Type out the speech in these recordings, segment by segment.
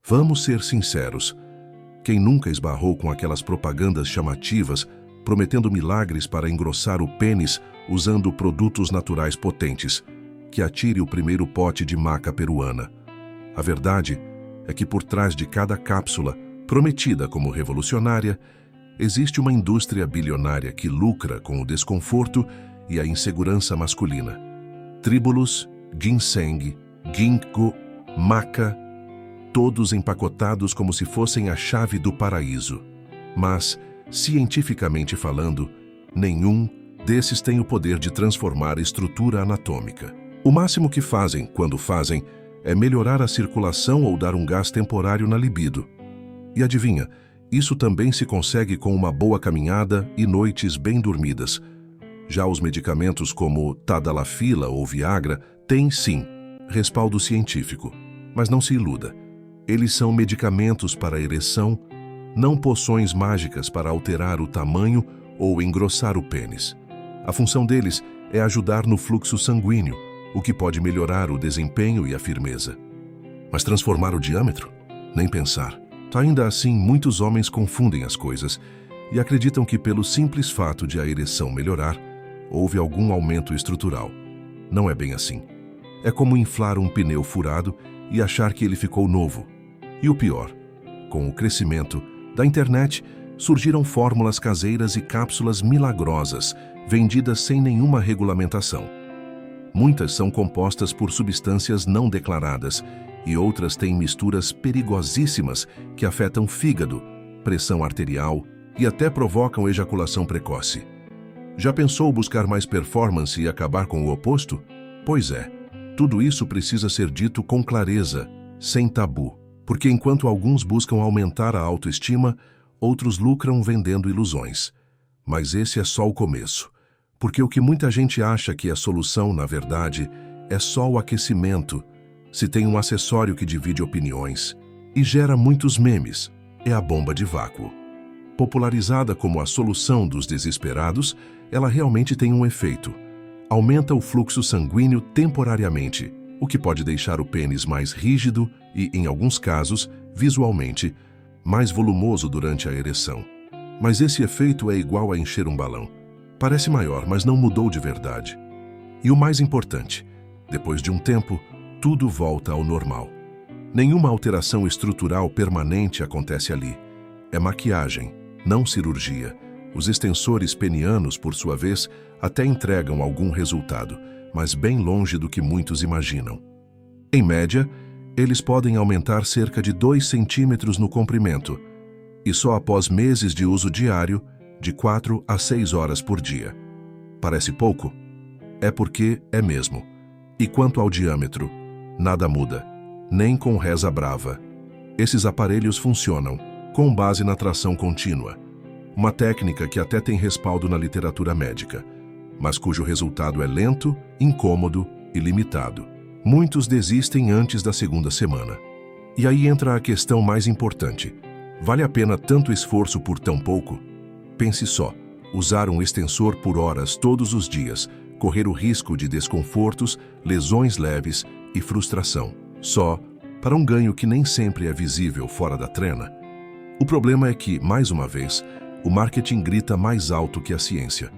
Vamos ser sinceros. Quem nunca esbarrou com aquelas propagandas chamativas prometendo milagres para engrossar o pênis usando produtos naturais potentes? Que atire o primeiro pote de maca peruana. A verdade é que por trás de cada cápsula, prometida como revolucionária, existe uma indústria bilionária que lucra com o desconforto e a insegurança masculina. Tríbulos, ginseng, ginkgo, maca, todos empacotados como se fossem a chave do paraíso. Mas, cientificamente falando, nenhum desses tem o poder de transformar a estrutura anatômica. O máximo que fazem, quando fazem, é melhorar a circulação ou dar um gás temporário na libido. E adivinha, isso também se consegue com uma boa caminhada e noites bem dormidas. Já os medicamentos como Tadalafila ou Viagra têm, sim, respaldo científico. Mas não se iluda. Eles são medicamentos para a ereção, não poções mágicas para alterar o tamanho ou engrossar o pênis. A função deles é ajudar no fluxo sanguíneo, o que pode melhorar o desempenho e a firmeza. Mas transformar o diâmetro? Nem pensar. Ainda assim, muitos homens confundem as coisas e acreditam que pelo simples fato de a ereção melhorar, houve algum aumento estrutural. Não é bem assim. É como inflar um pneu furado e achar que ele ficou novo. E o pior, com o crescimento da internet, surgiram fórmulas caseiras e cápsulas milagrosas, vendidas sem nenhuma regulamentação. Muitas são compostas por substâncias não declaradas e outras têm misturas perigosíssimas que afetam fígado, pressão arterial e até provocam ejaculação precoce. Já pensou buscar mais performance e acabar com o oposto? Pois é, tudo isso precisa ser dito com clareza, sem tabu, porque enquanto alguns buscam aumentar a autoestima, outros lucram vendendo ilusões. Mas esse é só o começo, porque o que muita gente acha que é solução, na verdade, é só o aquecimento. Se tem um acessório que divide opiniões e gera muitos memes, é a bomba de vácuo. Popularizada como a solução dos desesperados, ela realmente tem um efeito. Aumenta o fluxo sanguíneo temporariamente, o que pode deixar o pênis mais rígido e, em alguns casos, visualmente, mais volumoso durante a ereção. Mas esse efeito é igual a encher um balão. Parece maior, mas não mudou de verdade. E o mais importante, depois de um tempo, tudo volta ao normal. Nenhuma alteração estrutural permanente acontece ali. É maquiagem, não cirurgia. Os extensores penianos, por sua vez, até entregam algum resultado, mas bem longe do que muitos imaginam. Em média, eles podem aumentar cerca de 2 centímetros no comprimento, e só após meses de uso diário, de 4 a 6 horas por dia. Parece pouco? É porque é mesmo. E quanto ao diâmetro? Nada muda, nem com reza brava. Esses aparelhos funcionam com base na tração contínua, uma técnica que até tem respaldo na literatura médica, mas cujo resultado é lento, incômodo e limitado. Muitos desistem antes da segunda semana. E aí entra a questão mais importante. Vale a pena tanto esforço por tão pouco? Pense só, usar um extensor por horas todos os dias, correr o risco de desconfortos, lesões leves e frustração, só para um ganho que nem sempre é visível fora da trena? O problema é que, mais uma vez, o marketing grita mais alto que a ciência.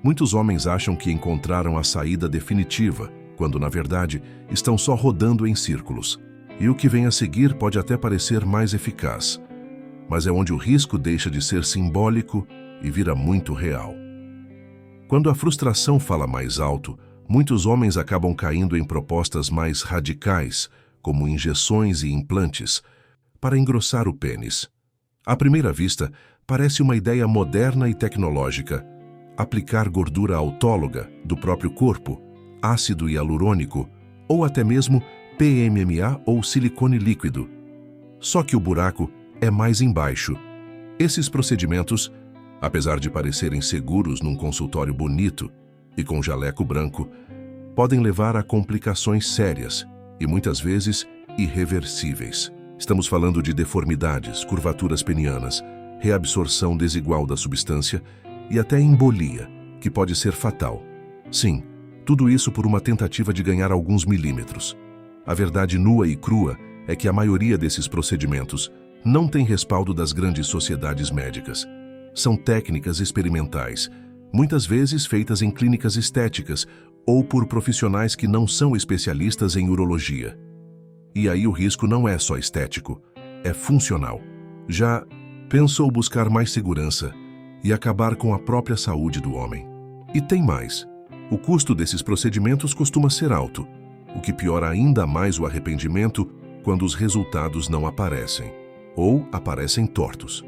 Muitos homens acham que encontraram a saída definitiva, quando, na verdade, estão só rodando em círculos. E o que vem a seguir pode até parecer mais eficaz, mas é onde o risco deixa de ser simbólico e vira muito real. Quando a frustração fala mais alto, muitos homens acabam caindo em propostas mais radicais, como injeções e implantes, para engrossar o pênis. À primeira vista, parece uma ideia moderna e tecnológica. Aplicar gordura autóloga do próprio corpo, ácido hialurônico, ou até mesmo PMMA ou silicone líquido. Só que o buraco é mais embaixo. Esses procedimentos, apesar de parecerem seguros num consultório bonito e com jaleco branco, podem levar a complicações sérias e muitas vezes irreversíveis. Estamos falando de deformidades, curvaturas penianas, reabsorção desigual da substância e até embolia, que pode ser fatal. Sim, tudo isso por uma tentativa de ganhar alguns milímetros. A verdade nua e crua é que a maioria desses procedimentos não tem respaldo das grandes sociedades médicas. São técnicas experimentais, muitas vezes feitas em clínicas estéticas ou por profissionais que não são especialistas em urologia. E aí o risco não é só estético, é funcional. Já pensou buscar mais segurança e acabar com a própria saúde do homem? E tem mais. O custo desses procedimentos costuma ser alto, o que piora ainda mais o arrependimento quando os resultados não aparecem, ou aparecem tortos.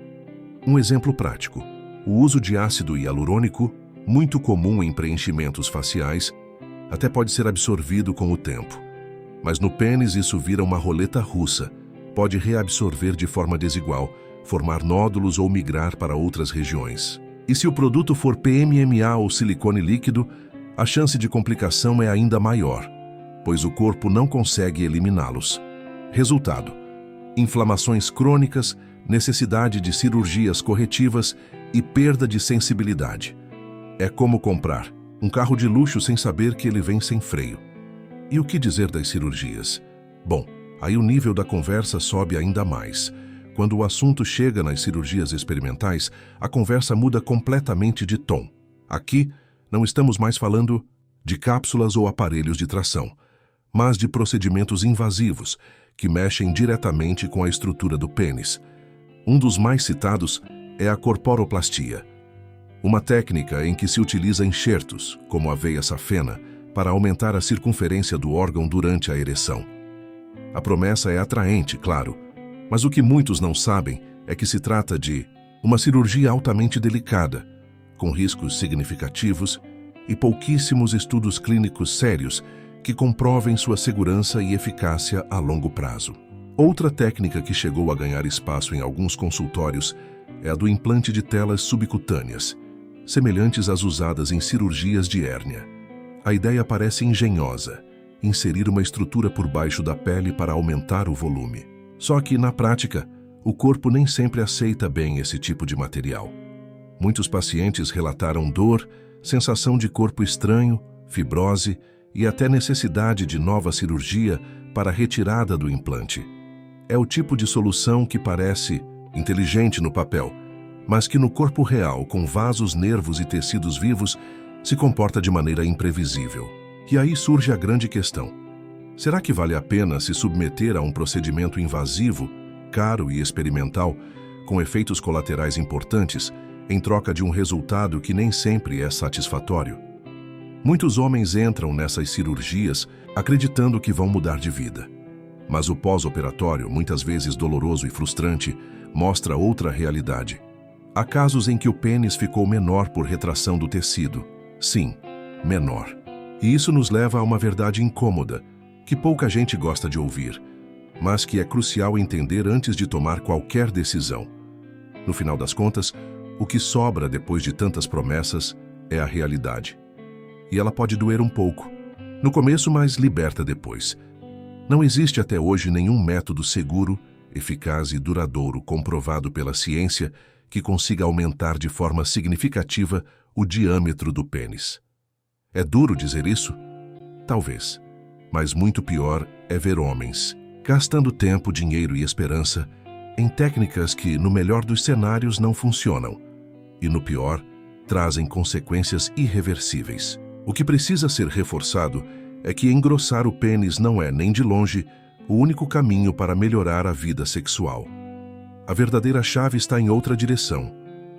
Um exemplo prático: o uso de ácido hialurônico, muito comum em preenchimentos faciais, até pode ser absorvido com o tempo. Mas no pênis isso vira uma roleta russa, pode reabsorver de forma desigual, formar nódulos ou migrar para outras regiões. E se o produto for PMMA ou silicone líquido, a chance de complicação é ainda maior, pois o corpo não consegue eliminá-los. Resultado: inflamações crônicas, necessidade de cirurgias corretivas e perda de sensibilidade. É como comprar um carro de luxo sem saber que ele vem sem freio. E o que dizer das cirurgias? Bom, aí o nível da conversa sobe ainda mais. Quando o assunto chega nas cirurgias experimentais, a conversa muda completamente de tom. Aqui, não estamos mais falando de cápsulas ou aparelhos de tração, mas de procedimentos invasivos que mexem diretamente com a estrutura do pênis. Um dos mais citados é a corporoplastia, uma técnica em que se utiliza enxertos, como a veia safena, para aumentar a circunferência do órgão durante a ereção. A promessa é atraente, claro, mas o que muitos não sabem é que se trata de uma cirurgia altamente delicada, com riscos significativos e pouquíssimos estudos clínicos sérios que comprovem sua segurança e eficácia a longo prazo. Outra técnica que chegou a ganhar espaço em alguns consultórios é a do implante de telas subcutâneas, semelhantes às usadas em cirurgias de hérnia. A ideia parece engenhosa: inserir uma estrutura por baixo da pele para aumentar o volume. Só que, na prática, o corpo nem sempre aceita bem esse tipo de material. Muitos pacientes relataram dor, sensação de corpo estranho, fibrose e até necessidade de nova cirurgia para a retirada do implante. É o tipo de solução que parece inteligente no papel, mas que no corpo real, com vasos, nervos e tecidos vivos, se comporta de maneira imprevisível. E aí surge a grande questão: será que vale a pena se submeter a um procedimento invasivo, caro e experimental, com efeitos colaterais importantes, em troca de um resultado que nem sempre é satisfatório? Muitos homens entram nessas cirurgias acreditando que vão mudar de vida. Mas o pós-operatório, muitas vezes doloroso e frustrante, mostra outra realidade. Há casos em que o pênis ficou menor por retração do tecido. Sim, menor. E isso nos leva a uma verdade incômoda, que pouca gente gosta de ouvir, mas que é crucial entender antes de tomar qualquer decisão. No final das contas, o que sobra depois de tantas promessas é a realidade. E ela pode doer um pouco, no começo, mas liberta depois. Não existe até hoje nenhum método seguro, eficaz e duradouro comprovado pela ciência que consiga aumentar de forma significativa o diâmetro do pênis. É duro dizer isso? Talvez. Mas muito pior é ver homens gastando tempo, dinheiro e esperança em técnicas que, no melhor dos cenários, não funcionam e, no pior, trazem consequências irreversíveis. O que precisa ser reforçado é que engrossar o pênis não é, nem de longe, o único caminho para melhorar a vida sexual. A verdadeira chave está em outra direção: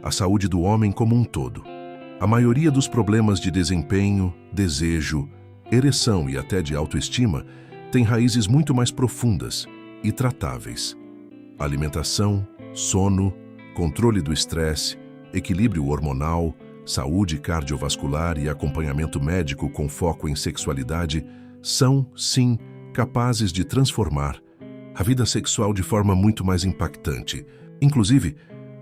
a saúde do homem como um todo. A maioria dos problemas de desempenho, desejo, ereção e até de autoestima tem raízes muito mais profundas e tratáveis. Alimentação, sono, controle do estresse, equilíbrio hormonal, saúde cardiovascular e acompanhamento médico com foco em sexualidade são, sim, capazes de transformar a vida sexual de forma muito mais impactante. Inclusive,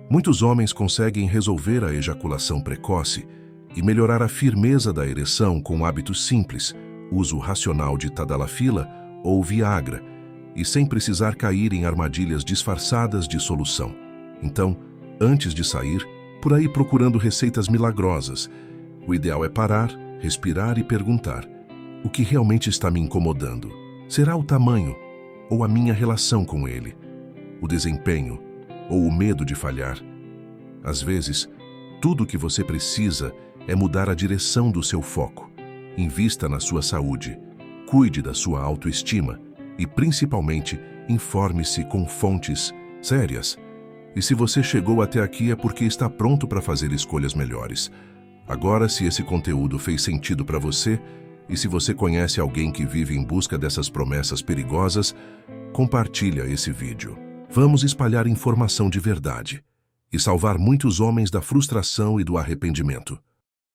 muitos homens conseguem resolver a ejaculação precoce e melhorar a firmeza da ereção com hábitos simples, uso racional de tadalafila ou Viagra, e sem precisar cair em armadilhas disfarçadas de solução. Então, antes de sair, por aí procurando receitas milagrosas, o ideal é parar, respirar e perguntar: o que realmente está me incomodando? Será o tamanho? ou a minha relação com ele, o desempenho ou o medo de falhar. Às vezes, tudo o que você precisa é mudar a direção do seu foco. Invista na sua saúde, cuide da sua autoestima e, principalmente, informe-se com fontes sérias. E se você chegou até aqui é porque está pronto para fazer escolhas melhores. Agora, se esse conteúdo fez sentido para você, e se você conhece alguém que vive em busca dessas promessas perigosas, compartilha esse vídeo. Vamos espalhar informação de verdade e salvar muitos homens da frustração e do arrependimento.